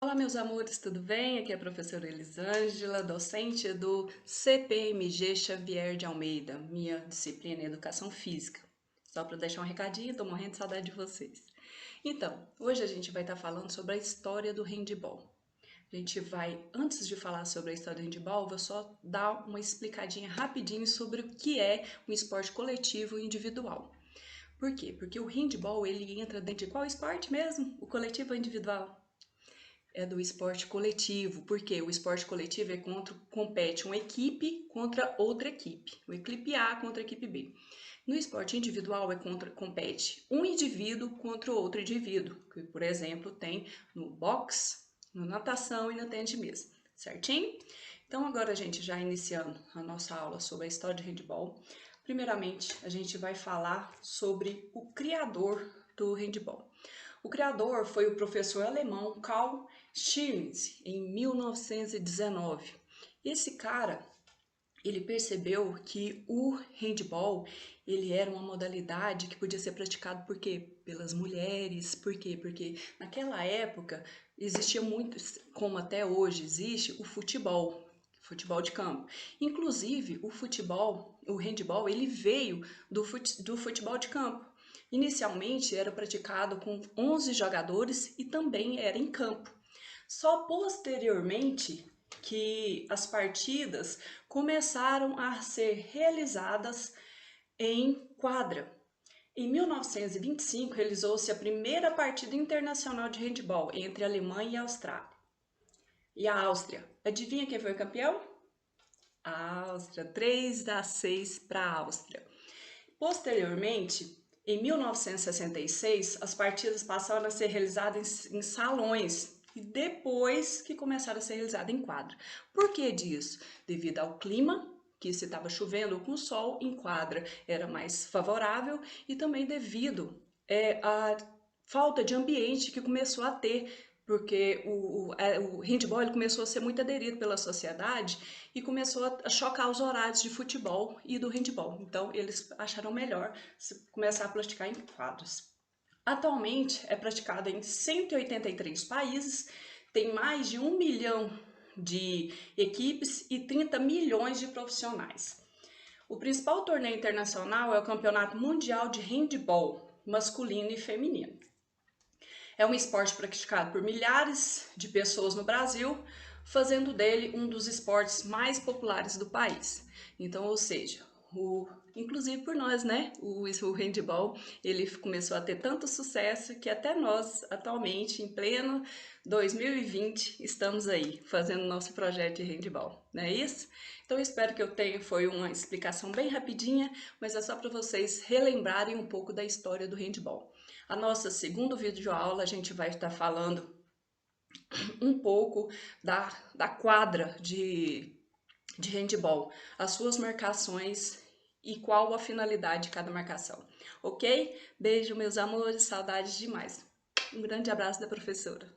Olá, meus amores, tudo bem? Aqui é a professora Elisângela, docente do CPMG Xavier de Almeida, minha disciplina em Educação Física. Só para deixar um recadinho, tô morrendo de saudade de vocês. Então, hoje a gente vai estar falando sobre a história do handebol. A gente vai, antes de falar sobre a história do handebol, vou só dar uma explicadinha rapidinho sobre o que é um esporte coletivo e individual. Por quê? Porque o handebol, ele entra dentro de qual esporte mesmo? O coletivo ou individual? É do esporte coletivo, porque o esporte coletivo é compete uma equipe contra outra equipe, o equipe A contra a equipe B. No esporte individual compete um indivíduo contra outro indivíduo, que por exemplo tem no boxe, na natação e no tênis de mesa, certinho? Então agora a gente já iniciando a nossa aula sobre a história de handebol, primeiramente a gente vai falar sobre o criador do handebol. O criador foi o professor alemão Karl Schmitz, em 1919. Esse cara, ele percebeu que o handball, ele era uma modalidade que podia ser praticado por quê? Pelas mulheres. Por quê? Porque naquela época existia muito, como até hoje existe, o futebol de campo. Inclusive, o handball, ele veio do futebol de campo. Inicialmente era praticado com 11 jogadores e também era em campo. Só posteriormente que as partidas começaram a ser realizadas em quadra. Em 1925, realizou-se a primeira partida internacional de handebol entre a Alemanha e a Austrália. E a Áustria, adivinha quem foi campeão? A Áustria, 3-6 para a Áustria. Posteriormente, em 1966, as partidas passaram a ser realizadas em salões e depois que começaram a ser realizadas em quadra. Por que disso? Devido ao clima, que se estava chovendo ou com sol, em quadra era mais favorável, e também devido à falta de ambiente que começou a ter, porque o handball ele começou a ser muito aderido pela sociedade e começou a chocar os horários de futebol e do handball. Então, eles acharam melhor começar a praticar em quadros. Atualmente, é praticado em 183 países, tem mais de 1 milhão de equipes e 30 milhões de profissionais. O principal torneio internacional é o Campeonato Mundial de Handball, masculino e feminino. É um esporte praticado por milhares de pessoas no Brasil, fazendo dele um dos esportes mais populares do país. Então, ou seja, inclusive por nós, né? O handball, ele começou a ter tanto sucesso que até nós, atualmente, em pleno 2020, estamos aí fazendo nosso projeto de handball, não é isso? Então, eu espero que eu tenha, foi uma explicação bem rapidinha, mas é só para vocês relembrarem um pouco da história do handball. A nossa segundo vídeo aula, a gente vai estar falando um pouco da quadra de handball, as suas marcações e qual a finalidade de cada marcação, ok? Beijo, meus amores, saudades demais. Um grande abraço da professora.